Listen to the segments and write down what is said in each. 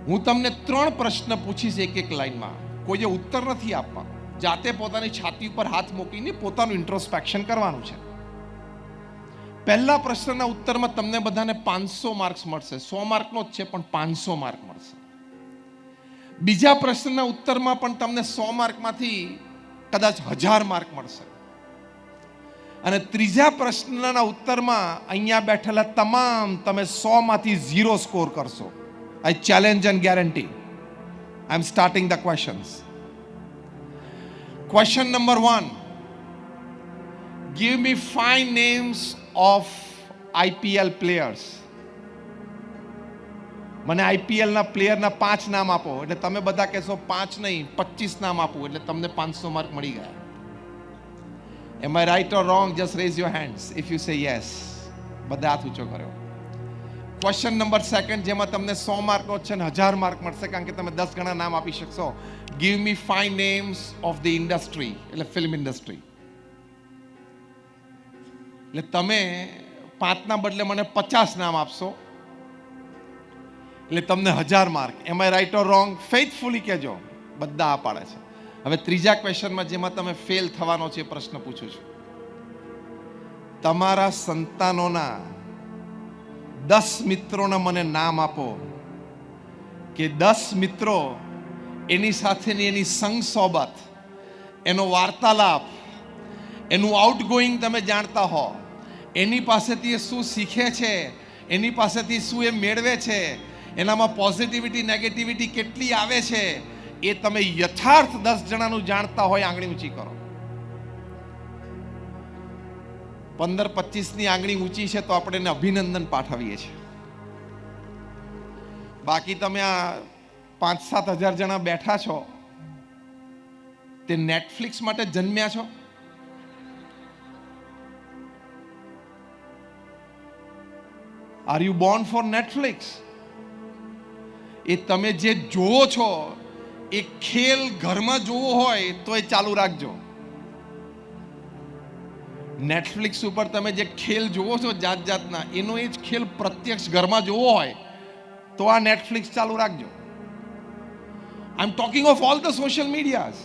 હું તમને 3 પ્રશ્ન પૂછીશ એક એક લાઈનમાં. કોઈએ ઉત્તર નથી આપવા. જાતે પોતાની છાતી ઉપર હાથ મૂકીને પોતાનું ઇન્ટ્રોસ્પેક્શન કરવાનું છે. પહેલા પ્રશ્નના ઉત્તરમાં તમને બધાને 500 માર્ક્સ મળશે. 100 માર્કનો જ છે પણ 500 માર્ક મળશે. બીજા પ્રશ્નના ઉત્તરમાં પણ તમને 100 માર્કમાંથી કદાચ 1000 માર્ક મળશે. અને ત્રીજા પ્રશ્નના ઉત્તરમાં અહીંયા બેઠેલા તમામ તમે 100 માંથી 0 સ્કોર કરશો. I challenge and guarantee. I am starting the questions. Question number 1. Give me 5 names of IPL players. મને IPL ના પ્લેયરના 5 નામ આપો. એટલે તમે બધા કહેશો 5 નહીં 25 નામ આપો એટલે તમને 500 માર્ક મળી ગયા. Am I right or wrong? Just raise your hands if you say yes. બધા હાથ ઊંચો કર્યો. ક્વેશ્ચન નંબર 2 જેમાં તમને 100 માર્કનો છે ને 1000 માર્ક મળશે કારણ કે તમે 10 ગણા નામ આપી શકશો. Give me 5 names of the industry, એટલે ફિલ્મ ઇન્ડસ્ટ્રી. એટલે તમે 5 ના બદલે મને 50 નામ આપશો એટલે તમને 1000 mark. Am I right or wrong? Faithfully કહેજો. બધા આ પાડે છે. હવે ત્રીજા ક્વેશ્ચનમાં જેમાં તમે ફેલ થવાનો છે પ્રશ્ન પૂછું છું. તમારા સંતાનોના 10 મિત્રોના મને નામ આપો કે 10 મિત્રો એની સાથેની એની સંગ સોબત, એનો વાર્તાલાપ, એનું આઉટગોઈંગ તમે જાણતા હો, એની પાસેથી એ શું શીખે છે, એની પાસેથી શું એ મેળવે છે, એનામાં પોઝિટિવિટી નેગેટિવિટી કેટલી આવે છે, એ તમે યથાર્થ 10 જણાનું જાણતા હોય. આંગળી ઊંચી કરો. 15-25 ની આંગળી ઊંચી છે તો આપણે એને અભિનંદન પાઠવીએ છીએ. બાકી તમે આ 5-7 હજાર જણા બેઠા છો તે નેટફ્લિક્સ માટે જન્મ્યા છો? Are you born for Netflix? એ તમે જે જોવો છો એ ખેલ ઘરમાં જોવો હોય તો એ ચાલુ રાખજો. નેટફ્લિક્સ ઉપર તમે જે ખેલ જોવો છો જાત જાતના, એનો એ જ ખેલ પ્રત્યક્ષ ઘરમાં જોવો હોય તો આ નેટફ્લિક્સ ચાલુ રાખજો. I am talking of all the social medias.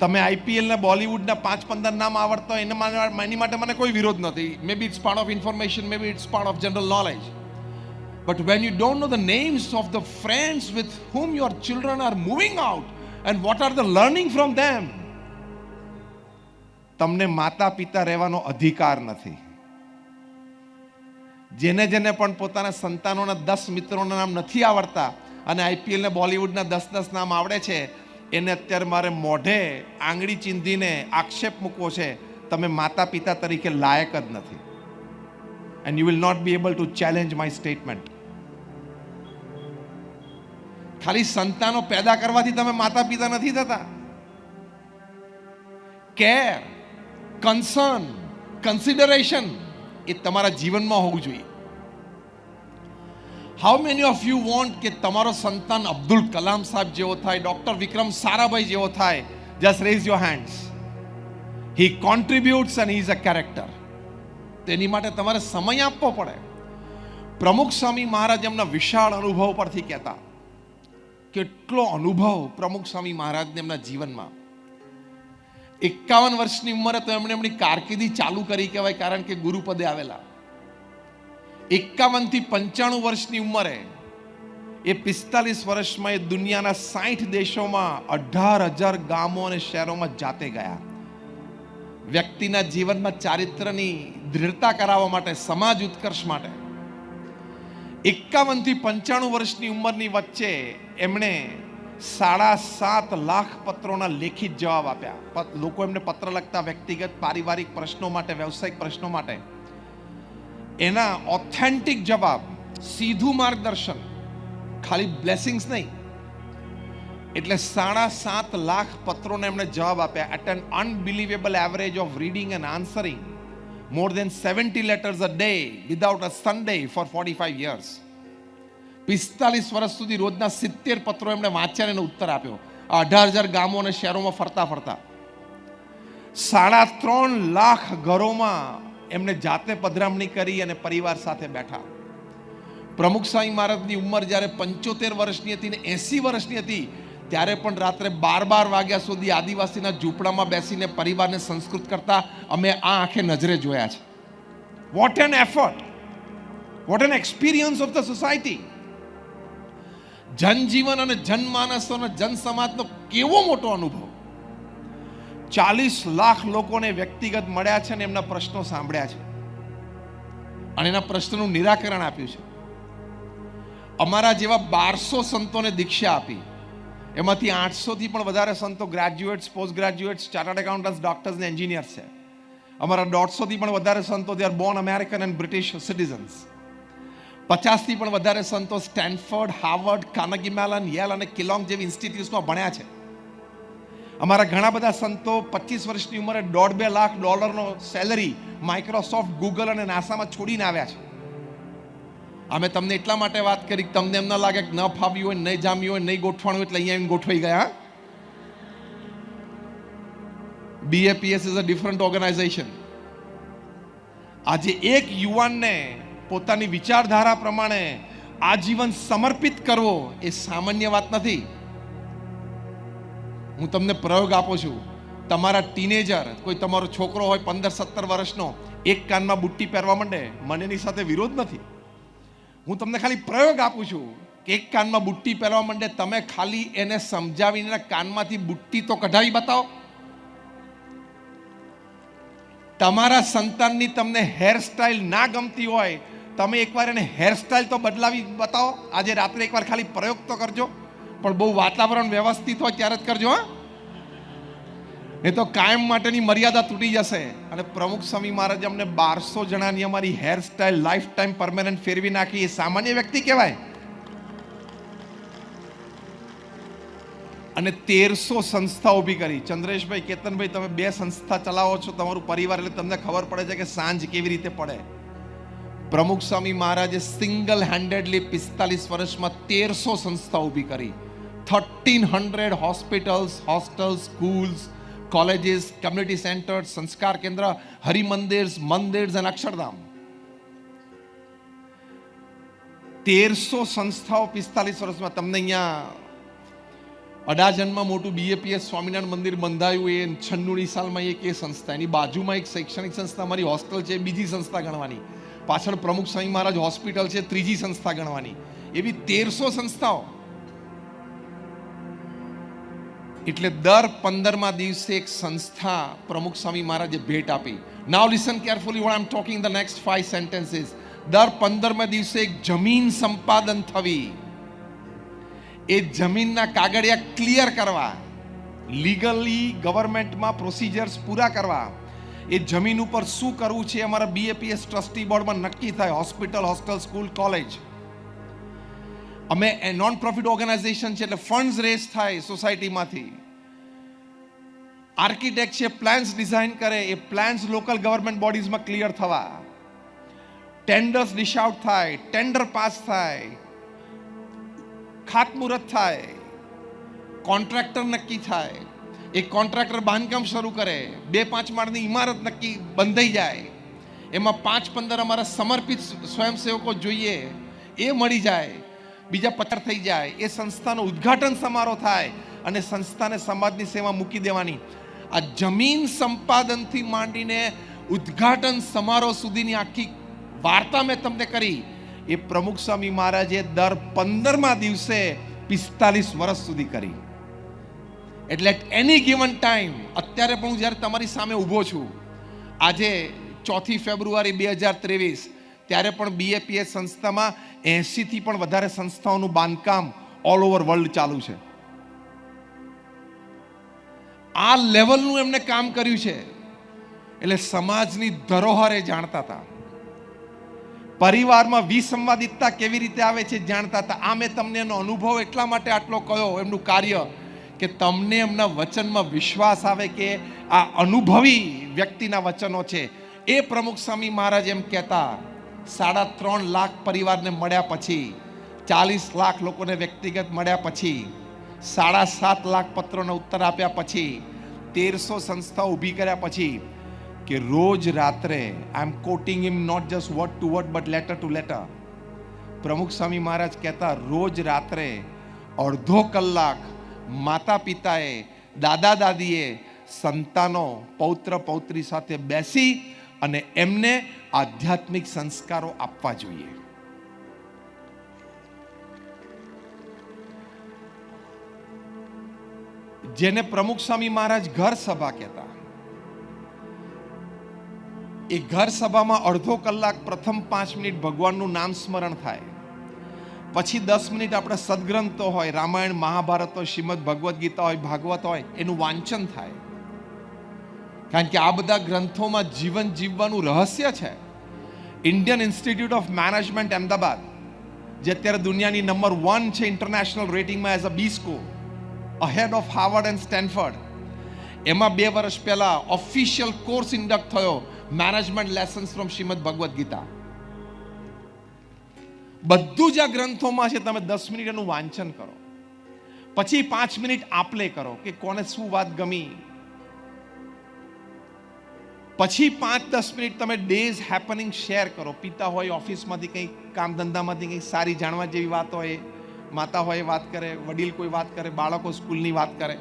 તમે આઈપીએલ ને બોલિવૂડના 5-15 નામ આવડતા હોય એની માટે મને કોઈ વિરોધ નથી. May be it's part of information, may be it's part of general knowledge. But when you don't know the names of the friends with whom your children are moving out and what are the learning from them, તમને માતા પિતા રહેવાનો અધિકાર નથી. જેને જેને પણ પોતાના સંતાનોના 10 મિત્રોના નામ નથી આવડતા અને આઈપીએલ ને બોલિવૂડના 10 નામ આવડે છે, એને અત્યારે મારે મોઢે આંગળી ચીંધીને આક્ષેપ મૂકવો છે, તમે માતા પિતા તરીકે લાયક જ નથી. And you will not be able to challenge my statement. ખાલી સંતાનો પેદા કરવાથી તમે માતા પિતા નથી થતા. કેર, કન્સર્ન, કન્સિડરેશન એ તમારા જીવનમાં હોવું જોઈએ. How many of you want કે તમારો સંતાન અબ્દુલ કલામ સાહેબ જેવો થાય, ડોક્ટર વિક્રમ સારાભાઈ જેવો થાય? Just raise your hands. He contributes and he is a character. તેની માટે તમારે સમય આપવો પડે. પ્રમુખ સ્વામી મહારાજ એમના વિશાળ અનુભવ પરથી કહેતા. કેટલો અનુભવ પ્રમુખ સ્વામી મહારાજને એમના જીવનમાં. 51 વર્ષની ઉંમરે તો એમણે એમની કારકિર્દી ચાલુ કરી કહેવાય, કારણ કે ગુરુપદે આવેલા. 51 થી 95 વર્ષની ઉંમરે એ 45 વર્ષમાં એ દુનિયાના 60 દેશોમાં 18,000 ગામો અને શહેરોમાં જાતે ગયા. વ્યક્તિના જીવનમાં ચારિત્રની દૃઢતા કરાવવા માટે, સમાજ ઉત્કર્ષ માટે. 51 થી 95 વર્ષની ઉંમરની વચ્ચે એમણે 7.5 લાખ પત્રોના લેખિત જવાબ આપ્યા. લોકો એમને પત્ર લખતા વ્યક્તિગત પારિવારિક પ્રશ્નો માટે, વ્યવસાયિક પ્રશ્નો માટે. એના ઓથેન્ટિક જવાબ, સીધું માર્ગદર્શન, ખાલી બ્લેસિંગ્સ નહીં. એટલે 7.5 લાખ પત્રોને એમણે જવાબ આપ્યા. At an unbelievable average of reading and answering more than 70 letters a day without a Sunday for 45 years. 45 વર્ષ સુધી રોજના 70 પત્રો એમણે વાંચ્યા અને ઉત્તર આપ્યો. 18,000 ગામો અને શહેરોમાં ફરતા ફરતા 3.5 લાખ ઘરોમાં એમણે જાતે પધરામણી કરી અને પરિવાર સાથે બેઠા. પ્રમુખ સ્વામી મહારાજની ઉંમર જ્યારે 75 વર્ષની હતી ને 80 વર્ષની હતી ત્યારે પણ રાત્રે 12 વાગ્યા સુધી આદિવાસીના ઝૂંપડામાં બેસીને પરિવારને સંસ્કૃત કરતા અમે આ આંખે નજરે જોયા છે. What an effort, what an experience of the society. જનજીવન અને જનમાનસ અને જનસમાજનો કેવો મોટો અનુભવ. 40 લાખ લોકોને વ્યક્તિગત મળ્યા છે અને એમના પ્રશ્નો સાંભળ્યા છે અને એના પ્રશ્નોનું નિરાકરણ આપ્યું છે. અમારા જેવા 1200 સંતોને દીક્ષા આપી. એમાંથી 800 થી પણ વધારે સંતો graduates, post graduates, chartered accountants, doctors ને એન્જિનિયર્સ છે. અમારા 150 થી પણ વધારે સંતો they are Born American and British citizens. 50 થી પણ વધારે સંતો Stanford, Harvard, Carnegie melon, Yale અને કિલોંગ જેવી ઇન્સ્ટિટ્યૂટ્સમાં ભણ્યા છે. અમારા ઘણા બધા સંતો 25 વર્ષની ઉંમરે $1.5 લાખ સેલરી માઇક્રોસોફ્ટ, ગૂગલ અને નાસામાં છોડીને આવ્યા છે. અમે તમને એટલા માટે વાત કરી કે તમને એમ ના લાગે કે ન ફાવ્યું હોય, નહીં જામ્યું હોય, નહીં ગોઠવાણું એટલે અહીંયા આવીને ગોઠવાઈ ગયા. BAPS is a different organisation. આજે એક યુવાનને પોતાની વિચારધારા પ્રમાણે આજીવન સમર્પિત કરવો એ સામાન્ય વાત નથી. હું તમને પ્રયોગ આપું છું. તમારા ટીનેજર, કોઈ તમારો છોકરો હોય 15-17 વર્ષનો, એક કાનમાં બુટ્ટી પહેરવા માંડે, મને એની સાથે વિરોધ નથી. હું તમને ખાલી પ્રયોગ આપું છું કે એક કાનમાં બુટ્ટી પહેરવા માંડે, તમે ખાલી એને સમજાવીને કાનમાંથી બુટ્ટી તો કઢાવી બતાવો. તમારા સંતાનની તમને હેરસ્ટાઇલ ના ગમતી હોય, તમે એકવાર એને હેરસ્ટાઇલ તો બદલાવી બતાવો. આજે રાત્રે એકવાર ખાલી પ્રયોગ તો કરજો, પણ બહુ વાતાવરણ વ્યવસ્થિત હોય ત્યારે જ કરજો. એ તો કાયમ માટેની મર્યાદા તૂટી જશે. અને પ્રમુખ સ્વામી મહારાજ અમને 1200 જણાની અમારી હેરસ્ટાઇલ લાઈફ ટાઈમ પરમેનન્ટ ફેરવી નાખી. એ સામાન્ય વ્યક્તિ કહેવાય. અને 1300 સંસ્થા ઊભી કરી. ચંદ્રેશભાઈ, કેતનભાઈ, તમે 2 સંસ્થા ચલાવો છો તમારું પરિવાર, એટલે તમને ખબર પડે છે કે સાંજ કેવી રીતે પડે. પ્રમુખ સ્વામી મહારાજે સિંગલ હેન્ડેડલી 45 વર્ષમાં 1300 સંસ્થા ઊભી કરી. 1300 hospitals, hostels, schools, colleges, community centres, સંસ્કાર કેન્દ્ર, હરિમંદિર્સ, મંદિર્સ અને અક્ષરધામ. 1300 સંસ્થાઓ 45 વર્ષમાં. તમને અહીંયા અડાજણમાં મોટું BAPS સ્વામિનારાયણ મંદિર બંધાયું, એ 96ની સાલમાં એક એ સંસ્થા. એની બાજુમાં એક શૈક્ષણિક સંસ્થા, અમારી હોસ્ટેલ છે, બીજી સંસ્થા ગણવાની. પાછળ પ્રમુખ સ્વામી મહારાજ હોસ્પિટલ છે, ત્રીજી સંસ્થા ગણવાની. એવી 1300 સંસ્થાઓ. એટલે દર 15મા દિવસે એક સંસ્થા પ્રમુખ સ્વામી મહારાજે ભેટ આપી. Now listen carefully what I am talking the next 5 sentences. દર 15મા દિવસે એક જમીન સંપાદન થવી. એ જમીનના કાગળિયા ક્લિયર કરવા, લીગલી ગવર્મેન્ટમાં પ્રોસિજર્સ પૂરા કરવા. એ જમીન ઉપર શું કરવું છે અમારા BAPS ટ્રસ્ટી બોર્ડમાં નક્કી થાય. Hospital, hostel, school, college. અમે નોન પ્રોફિટ ઓર્ગેનાઇઝેશન છે, એટલે ફંડ્સ રેઝ થાય સોસાયટીમાંથી. આર્કિટેક્ટ છે, પ્લાન્સ ડિઝાઇન કરે, એ પ્લાન્સ લોકલ ગવર્મેન્ટ બોડીઝમાં ક્લિયર થવા. ટેન્ડર્સ ડિશ આઉટ થાય, ટેન્ડર પાસ થાય, ખાતમુહૂર્ત થાય, કોન્ટ્રાક્ટર નક્કી થાય. એક કોન્ટ્રાક્ટર બાંધકામ શરૂ કરે, 2-5 માળની ઇમારત નક્કી બંધાઈ જાય. એમાં 5-15 અમારા સમર્પિત સ્વયંસેવકો જોઈએ, એ મળી જાય. બીજા 50 થઈ જાય. એ સંસ્થાનો ઉદ્ઘાટન સમારોહ થાય અને સંસ્થાને સમાજની સેવા મૂકી દેવાની. આ જમીન સંપાદનથી માંડીને ઉદ્ઘાટન સમારોહ સુધીની આખી વાર્તા મેં તમને કરી. એ પ્રમુખ સ્વામી મહારાજે દર 15મા દિવસે 45 વર્ષ સુધી કરી. એટલે એટ એની ગિવન ટાઈમ, અત્યારે પણ હું જ્યારે તમારી સામે ઊભો છું, આજે 4 ફેબ્રુઆરી 2023, ત્યારે પણ BAPS સંસ્થામાં 80 થી પણ વધારે સંસ્થાઓનું બાંધકામ ઓલ ઓવર વર્લ્ડ ચાલુ છે. આ લેવલનું એમને કામ કર્યું છે. એટલે સમાજની ધરોહર એ જાણતા હતા. પરિવારમાં વિસંવાદિતતા કેવી રીતે આવે છે જાણતા હતા. આ મેં તમને એનો અનુભવ એટલા માટે આટલો કહ્યો, એમનું કાર્ય, કે તમને એમના વચનમાં વિશ્વાસ આવે કે આ અનુભવી વ્યક્તિના વચનો છે. એ પ્રમુખ સ્વામી મહારાજ એમ કહેતા, 3.5 લાખ પરિવારને મળ્યા પછી, 40 લાખ લોકોને વ્યક્તિગત મળ્યા પછી, 7.5 લાખ પત્રોને ઉત્તર આપ્યા પછી, 1300 સંસ્થાઓ ઊભી કર્યા પછી, કે રોજ રાત્રે, I am quoting him not just word to word but letter to letter, Pramukh Swami મહારાજ કહેતા, રોજ રાત્રે અડધો કલાક માતા પિતાએ, દાદા દાદીએ સંતાનો, પૌત્ર પૌત્રી સાથે બેસી અને એમને આધ્યાત્મિક સંસ્કારો આપવા જોઈએ. જેને પ્રમુખ સ્વામી મહારાજ ઘર સભા કહેતા, એ ઘર સભામાં અડધો કલાક પ્રથમ 5 મિનિટ ભગવાનનું નામ સ્મરણ થાય, પછી 10 મિનિટ આપણે સદગ્રંથો હોય, રામાયણ મહાભારત હોય, શ્રીમદ ભગવદ્ ગીતા હોય, ભાગવત હોય, એનું વાંચન થાય. કારણ કે આ બધા ગ્રંથોમાં જીવન જીવવાનું રહસ્ય છે. Indian Institute of Management Ahmedabad, જે અત્યારે દુનિયાની નંબર 1 છે ઇન્ટરનેશનલ રેટિંગમાં as a B score, ahead of Harvard and Stanford, એમાં 2 વર્ષ પહેલા ઓફિશિયલ કોર્સ ઇન્ડક્ટ થયો, management lessons from Shrimad Bhagavad Gita. બધું જ આ ગ્રંથોમાં છે. તમે 10 મિનિટ એનું વાંચન કરો, પછી 5 મિનિટ આપલે કરો કે કોને શું વાત ગમી, પછી 5-10 મિનિટ તમે ડેઝ હેપનિંગ શેર કરો. પિતા હોય ઓફિસમાંથી કંઈ કામ ધંધામાંથી કંઈ સારી જાણવા જેવી વાત હોય, માતા હોય વાત કરે, વડીલ કોઈ વાત કરે, બાળકો સ્કૂલની વાત કરે,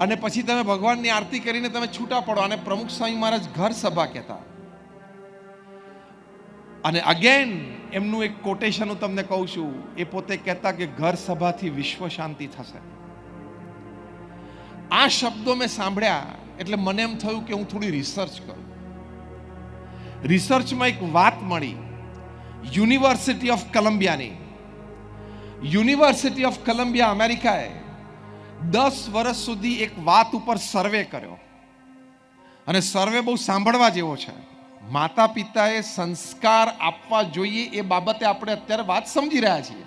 અને પછી તમે ભગવાનની આરતી કરીને તમે છૂટા પડો. અને પ્રમુખ સ્વામી મહારાજ ઘર સભા કહેતા. અને અગેન એમનું એક કોટેશન હું તમને કહું છું. એ પોતે કહેતા કે ઘર સભાથી વિશ્વ શાંતિ થશે. આ શબ્દો મેં સાંભળ્યા એટલે મને એમ થયું કે હું થોડી રિસર્ચ કરું. રિસર્ચમાં એક વાત મળી, યુનિવર્સિટી ઓફ કોલંબિયાની. યુનિવર્સિટી ઓફ કોલંબિયા અમેરિકાએ 10 વર્ષ સુધી એક વાત ઉપર સર્વે કર્યો, અને સર્વે બહુ સાંભળવા જેવો છે. માતા પિતાએ સંસ્કાર આપવા જોઈએ એ બાબતે આપણે અત્યારે વાત સમજી રહ્યા છીએ,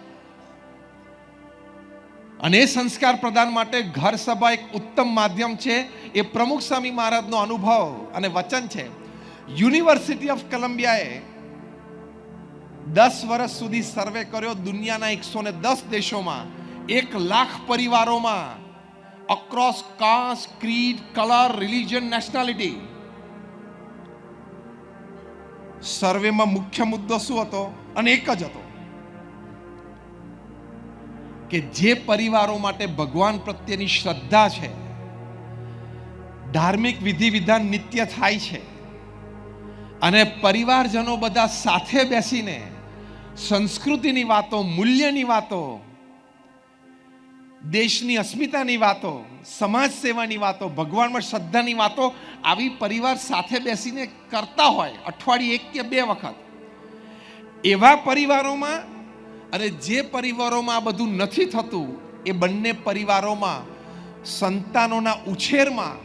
અને એ સંસ્કાર પ્રદાન માટે ઘર સભા એક ઉત્તમ માધ્યમ છે. એ પ્રમુખ સ્વામી મહારાજનો અનુભવ અને વચન છે. યુનિવર્સિટી ઓફ કોલંબિયાએ 10 વર્ષ સુધી સર્વે કર્યો દુનિયાના 110 દેશોમાં, 1 લાખ પરિવારોમાં, across caste, creed, colour, religion, nationality. સર્વેમાં મુખ્ય મુદ્દો શું હતો? અને એક જ હતો કે જે પરિવારો માટે ભગવાન પ્રત્યેની શ્રદ્ધા છે, ધાર્મિક વિધિ વિધાન નિત્ય થાય છે, અને પરિવારજનો બધા સાથે બેસીને સંસ્કૃતિની વાતો, મૂલ્યની વાતો, દેશની અસ્મિતાની વાતો, સમાજ સેવાની વાતો, ભગવાનમાં શ્રદ્ધાની વાતો આવી પરિવાર સાથે બેસીને કરતા હોય, અઠવાડિયે 1 કે 2 વખત, એવા પરિવારોમાં, અને જે પરિવારોમાં આ બધું નથી થતું, એ બંને પરિવારોમાં સંતાનોના ઉછેરમાં,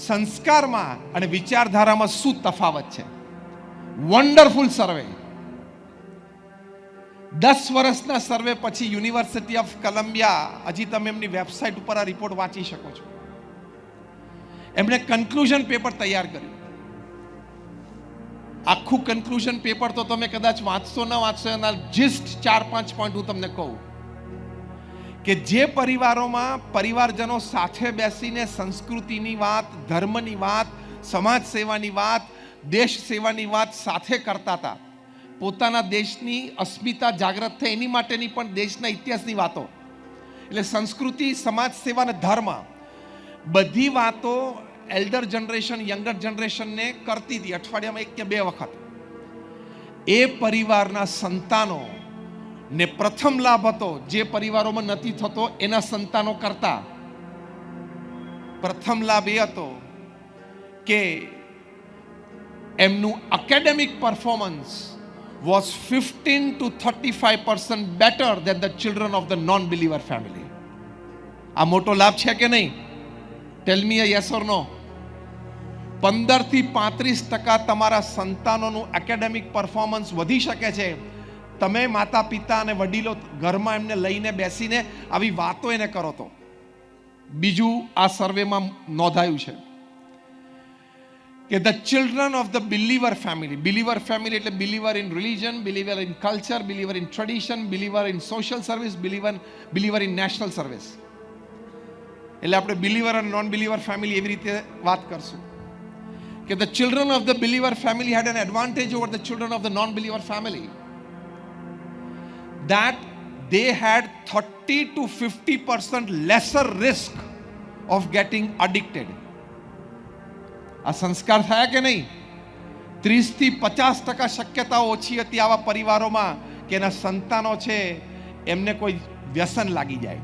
સંસ્કારમાં અને વિચારધારામાં શું તફાવત છે. વન્ડરફુલ સર્વે. 10 વર્ષના સર્વે પછી યુનિવર્સિટી ઓફ કોલંબિયા, હજી તમે એમની વેબસાઇટ ઉપર આ રિપોર્ટ વાંચી શકો છો, એમણે કન્ક્લુઝન પેપર તૈયાર કર્યું. આખું કન્ક્લુઝન પેપર તો તમે કદાચ વાંચશો ન વાંચશો, એના જિસ્ટ 4-5 પોઈન્ટ હું તમને કહું કે જે પરિવારોમાં પરિવારજનો સાથે બેસીને સંસ્કૃતિની વાત, ધર્મની વાત, સમાજ સેવાની વાત, દેશ સેવાની વાત સાથે કરતા હતા, પોતાના દેશની અસ્મિતા જાગૃત થાય એની માટેની પણ દેશના ઇતિહાસની વાતો, એટલે સંસ્કૃતિ, સમાજ સેવા અને ધર્મ, બધી વાતો એલ્ડર જનરેશન યંગર જનરેશનને કરતી હતી અઠવાડિયામાં 1 કે 2 વખત. એ પરિવારના સંતાનો ને પ્રથમ લાભ હતો, જે પરિવારોમાં નથી થતો એના સંતાનો કરતા. પ્રથમ લાભ એ હતો કે એમનું academic performance was 15 to 35% better than the children of the non-believer family. આ મોટો લાભ છે કે નહીં? ટેલ મી a yes or no. 15 થી 35% તમારા સંતાનોનું એકેડેમિક પરફોર્મન્સ વધી શકે છે. તમે માતા પિતા અને વડીલો ઘરમાં એમને લઈને બેસીને આવી વાતો એને કરો તો. બીજું આ સર્વેમાં નોંધાયું છે કે the children of the believer family એટલે believer in religion, believer in culture, believer in tradition, believer in social service, believer in national service. એટલે આપણે believer and non-believer family એવી રીતે વાત કરશું કે the children of the believer family had an advantage over the children of the non-believer family. that they had 30 to 50% lesser risk of getting addicted. આ સંસ્કાર થયા કે નહીં? 30 થી 50% શક્યતા ઓછી હતી આવા પરિવારોમાં કે એના સંતાનો છે એમને કોઈ વ્યસન લાગી જાય.